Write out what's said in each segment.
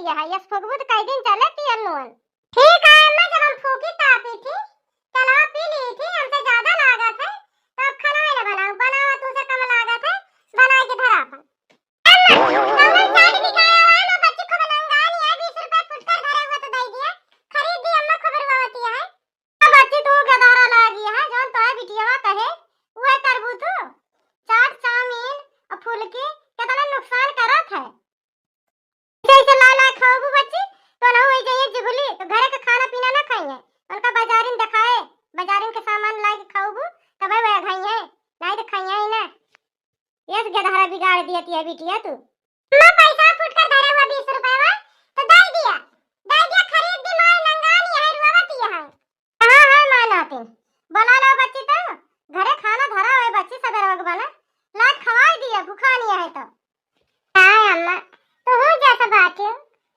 दिया है यस फुगबुद कई दिन चले पियल नोन। ठीक है अम्मा, जब हम फूकी तापी थी चला पी ली थी, हमसे ज्यादा लागत है तो अब खाना मैं बनाऊं, बनावा तुमसे कम लागत है बना के धरा पर। अम्मा कमल चाट भी खाया हुआ ना, बच्ची को बनंगा नहीं है, 20 रुपए फुटकर धरे हुए तो दे दिया, खरीद दी अम्मा खबर होती है। अब बच्ची तू गदारा लागी है, जोन तो है बिटियावा कहे वो करबू तू। चाट चाउमीन और फुलकी कितना नुकसान करत है, जैसे लाला खाओ बच्ची तो ना होई जाइए जिगुली, तो घरे का खाना पीना ना खाइए, उनका बाजारिन दिखाए, बाजारिन के सामान ला के खाओबू तब वे खाइए, नहीं तो खाइए ही ना। ये गधारा बिगाड़ दियती है बिटिया तू। मैं पैसा फुट कर धरे हुआ 20 रुपए वा तो दे दिया खरीद दी, मार नंगानी है रुआवती है। हां मानाती बना लो बच्ची, तो घरे खाना धरा है बच्ची सवेरे वग बना ला खवाई दिया, भूखा नहीं है तो। हां अम्मा तो हूँ जैसा बात है,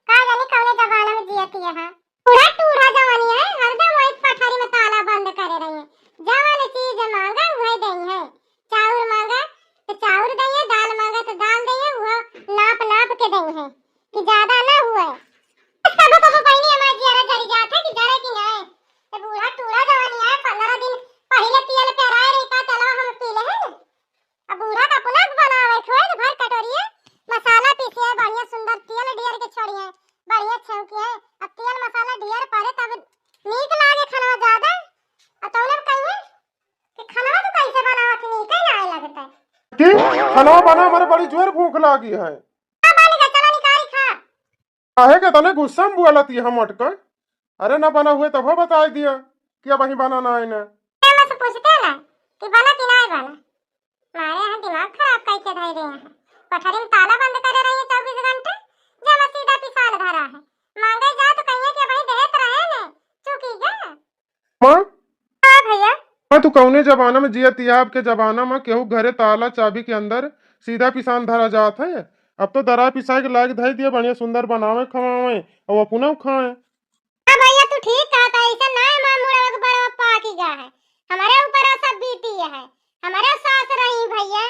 का जानी कौने जमाना में जियती है, पूरा टूढ़ा जवानी है, हरदम वही पठारी में ताला बंद करे रही है, जवान चीज मांगा वही देई है, चाउर मांगा तो चाउर देई है, दाल मांगा तो दाल देई है, वो नाप के देई है कि ज्यादा ना हुए। सब को पहिनी हमार जियारा जरी जात है कि जरे कि नहीं, तो बूढ़ा टूढ़ा जवानी है, 15 दिन पहले पियल पे राय रही का चलो हम पी ले है। अब बूढ़ा का पुनः बनावे खोए भर कटोरिया मसाला पीसे है, बढ़िया सुंदर तेल डियर के छोड़िए, बढ़िया छौकी है, अब तेल मसाला डियर पड़े तब नीक लागे खाना ज्यादा। अब तौले कहिए कि खाना तो कैसे बनावत नीक ही ना लगता कि खाना बना हमारे बड़ी जोर भूख लागी है। बाली का चला निकाली खा। काहे के तने गुस्सा में बोलती हम अटकर, अरे ना बना हुए तब बता दिया कि अब वही बनाना है ना। मैं से पूछते ना कि बना कि नहीं बना, मारे यहाँ दिमाग खराब करके धर रहे हैं, पठारी में ताला बंद करे रही है 24 घंटे, जब सीधा पिसाल धरा है, मांगे जा तो कहिए कि भाई देत रहे ने चुकी गया। मां हां भैया हाँ तू कौने जमाना में जियती है, आपके जमाना में केहू घरे ताला चाबी के अंदर सीधा पिसान धरा जात है, अब तो दरा पिसाए के लायक धर दिया, बढ़िया सुंदर बनावे खवावे और अपना खाए। हां भैया तू ठीक कहता है, ऐसा ना मामूड़ा के बड़ा पाकी गा है, हमारे ऊपर सब बीती है, हमारे सास रही भैया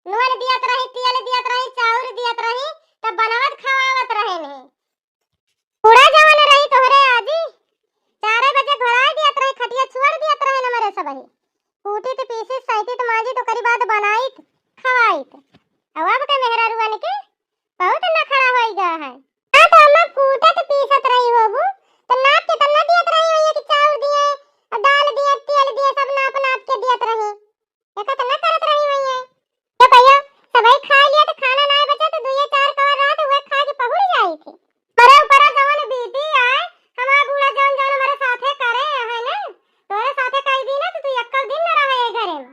नून दियत रही, तेल दियत रही, चाउर दियत रही, तब बनावत खवावत रहे नहीं, पूरा जवान रही तोहरे आजी 4 बजे घोड़ा दियत रही, खटिया छोड़ दियत रहे हमारे सब ही कूटी तो पीसी सैती तो माजी तो करी बात बनाई खवाई, अब के मेहरा रुआन के बहुत न खड़ा होई गा है। हां तो अम्मा कूटत पीसत रही होबू तो नाप के तब न दियत रही होई कि चाउर दिए, दाल दिए, तेल दिए, सब नाप के दियत रही, एका त न करत रही होई है। ये भैया सबई खा लिया तो खाना ना बचा तो 2-4 कवर रात हुए खा के पहुड़ जाई थी, मरे ऊपर जवान बीती है, हमारा बूढ़ा जवान जवान हमारे साथे करे है ना, तोरे साथे कई दिन है तो तू एक दिन न रहे घरे में,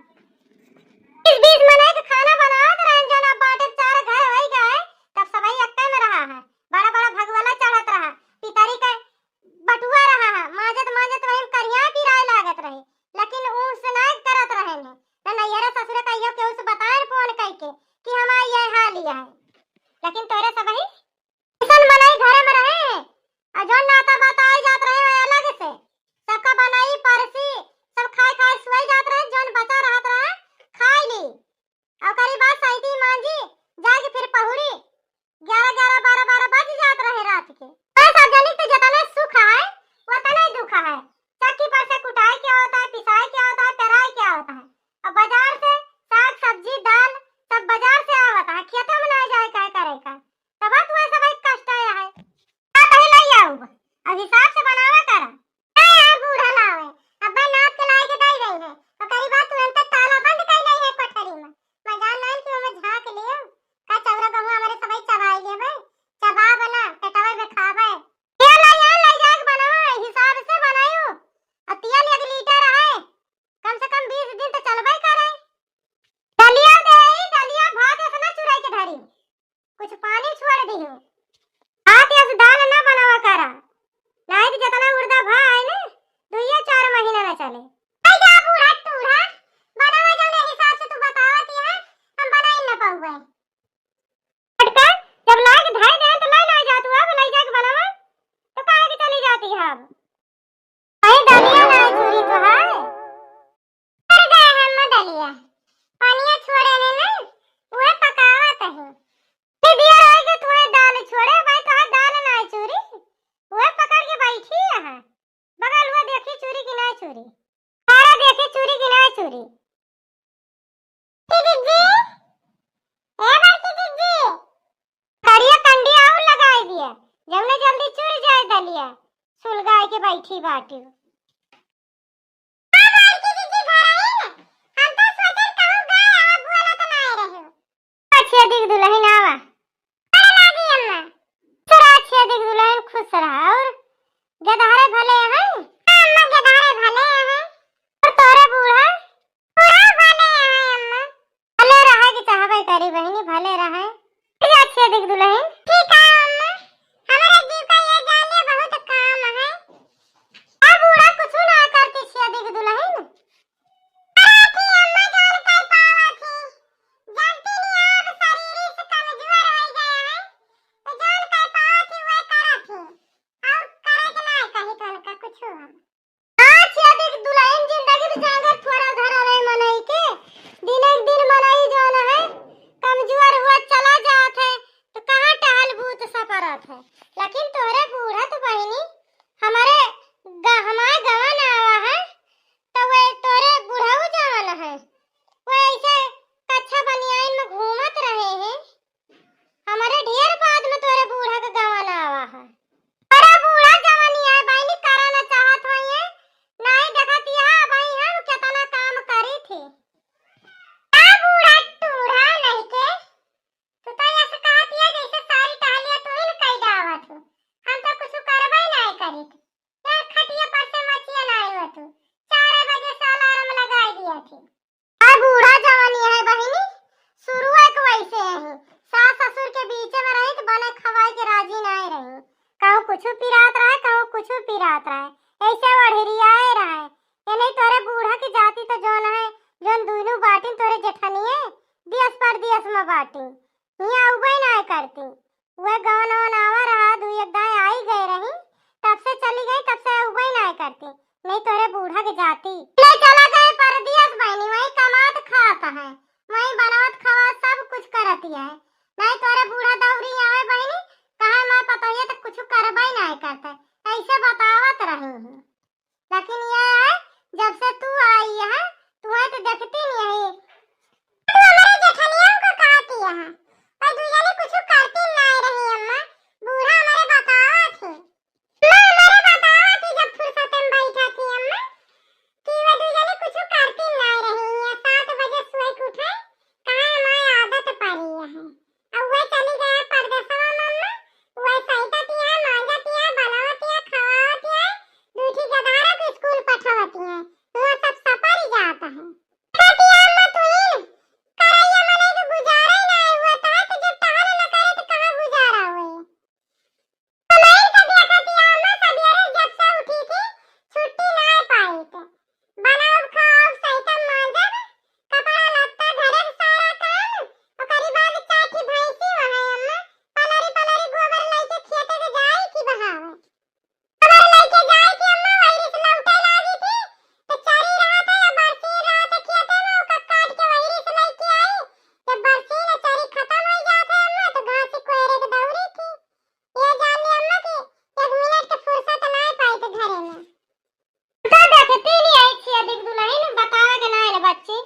इस बीच मने के खाना बनावत रहे जना बाटे 4 घर होई गए, तब सबई अक्के में रहा है, बड़ा बड़ा भगवाला चढ़त रहा, पितरी के बटुआ रहा है, माजत वही करिया पिराए लागत रही, लेकिन ऊ सुनाई करत रहे ने ना नैयरा ससुर कहियो के उस बताए फोन करके कि हमारा ये हाल लिया है, लेकिन तोरे सबही किसन बनाई घरे में रहे और जो नाता बताए जात रहे है अलग से, सबका बनाई परसी सब खाए सोई जात रहे, जोन बचा रहत रहे खाई ली, और करी बात सैती मांजी जाके फिर पहुड़ी 11 12 बज जात रहे रात के। सब जनी तो जतने सुख है उतना ही दुख है, चक्की पर से कुटाई क्या होता है, पिसाई क्या होता है, पेराई क्या होता है, और बाजार से साग सब्जी दाल सब बाजार से आवत है, खेतों में ना जाए काय करे का, तब तू ऐसा भाई कष्ट आया है का पहले ले आऊ और हिसाब से बनावा कर ए यार बूढ़ा लावे अब भाई नाप के लाए के दे गई है, और करी बात तुरंत ताला बंद कर नहीं है कोठरी में, मैं जान नहीं कि मैं झांक लियो का चौरा गहुआ हमारे सबई चबाई ले भाई, चबा बना पेटवे में खावे ये ले जाके बनावा हिसाब से बनायो, और तेल 1 लीटर है कम से कम 20 दिन तो चूरी। सारा देखे चूरी गिनाए चूरी। दीदी ए बड़की दीदी करिया कंडी और लगाई दिया जौने जल्दी चुर जाए दलिया सुलगाए के बैठी बाटी। हां बड़की दीदी घर आई ना हम तो सोचन कहूं गए आप बोला तो ना रहे हो। अच्छे दिख दुल्हन आवा अरे लागी अम्मा तेरा अच्छे दिख दुल्हन खुश रहा और गधारे भले हैं। अम्मा गधारे भले हैं और तोरे बूढ़ा बूढ़ा भले हैं अम्मा भले रहा कि चाहबे करी बहनी भले रहा अच्छे दिख दुल्हन। ठीक है अम्मा हमारे जीव का ये जाने बहुत काम है। अब बूढ़ा कुछ ना करती छे दिख दुल्हन। अरे थी अम्मा जान कर पावा थी जानती नहीं आप शरीर से कमजोर हो गया है तो जान कर पावा थी वह करा थी और करे के ना कही तो का कुछ हो। हां छे दिख दुल्हन जिंदगी में जागर थोड़ा घर रहे मनई के दिन एक दिन मनई जाना है कमजोर हुआ चला जात है तो कहां टहल भूत सपरत है। लेकिन तोरे बूढ़ा तो बहनी हमारे हमारे गवन आवा है तो वे तोरे बूढ़ाऊ जवान है वो ऐसे कच्चा बनियान में घूमत रहे हैं। हमारे ढेर बाद में तोरे बूढ़ा का गवन आवा है। अरे बूढ़ा जवानी है बहनी कराना चाहत होई है नहीं देखत यहां भाई हम कितना काम करी थी। आ बूढ़ा टूढ़ा नहीं के तो ऐसे कहती है जैसे सारी टहलियां तू ही कई गावत हो हम तो कुछ करबे नहीं करी थी। यार खटिया पर से मचिया नहीं हो तू 4 बजे से अलार्म लगाई दिया थी। आ बूढ़ा जवानी है बहनी शुरू एक वैसे है सास ससुर के बीच में रही तो बने खवाई के राजी नहीं रही कहूं कुछ पिरात रहे कहूं कुछ पिरात रहे ऐसे वढ़िरियाए रहे। ये नहीं तोरे बूढ़ा की जाति तो जोन है जोन दोनों बाटी तोरे जेठनिए दियस पर दियस में बाटी यहाँ उबे नहीं करती वह गवन वन आवा रहा दू एक दाएं आई गए रही तब से चली गई तब से उबे नहीं करती नहीं तोरे बूढ़ा के जाती ले चला गए परदियस बहनी वही कमात खाता है वही बनावत खावा सब कुछ करती है नहीं तोरे बूढ़ा दौरी आवे बहनी कहा मैं पता है तो कुछ करबे नहीं करता ऐसे बतावत रही हूं। लेकिन ये है जब से तू आई है तू है तो देखती नहीं है तू हमारे जेठनियों को कहती है और दूसरे कुछ करती नहीं रही अम्मा बूढ़ा हमारे बतावा थी मैं हमारे बतावा थी जब फुर्सत में बैठा थी अम्मा कि वो दूसरे कुछ करती नहीं रही है 7 बजे सोए के उठे कहा हमारी आदत पड़ी है अब वो चली गया परदेसवा मम्मा वो सहितती है मांगती है बनावती है खवावती है दूठी गधारा के स्कूल पठावती है वो सब सपर ही जाता है। कहती है अम्मा तू ही करैया मने तो गुजारा ही नहीं हुआ था तो जब टहल न करे तो कहां गुजारा हुए। तो नहीं तो देखती है अम्मा सवेरे जब से उठी थी छुट्टी नहीं पाई थे बनाओ खाओ सहित मांजब कपड़ा लत्ता घरे सारा काम और करी बाद चाची भैंसी वहां अम्मा पलरी पलरी गोबर लेके खेते के जाई की बहावे गोबर लेके जाई की अम्मा वही से लौटे लागी थी तो चरी रहा था या बरसी रहा था खेते में ओका काट के वही से लेके आई जब बरसी ने चरी खत्म हो जाते अम्मा तो घास कोयरे के दौरी थी ये जान ले अम्मा की 1 मिनट की फुर्सत नहीं पाई थे घरे में तो देखती नहीं आई थी अधिक दुल्हन बतावे के नहीं बच्ची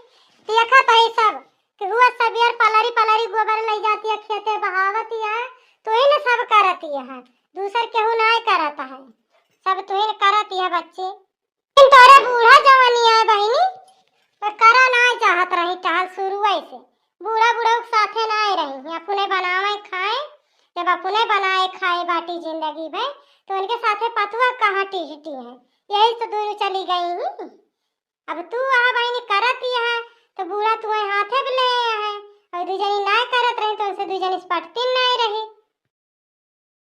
देखा तो सब कि हुआ सवेर पलरी पलरी गोबर ले जाती है खेते बहावती है तो ही न सब करती है दूसर केहू नहीं करता है सब तो ही करती है बच्ची। लेकिन तोरे बूढ़ा जवानी है बहनी पर करा नहीं चाहत रही टहल शुरू से बूढ़ा बूढ़ा के साथे नहीं रही अपने बनावे खाए जब अपने बनाए खाए बाटी जिंदगी में तो उनके साथे पतवा कहाँ टिहटी है यही तो दोनों चली गई। अब तू आ बहनी करती है तो बूढ़ा तुम्हें हाथे भी ले है और दूजनी नहीं करत रही तो उनसे दूजनी स्पटती नहीं रही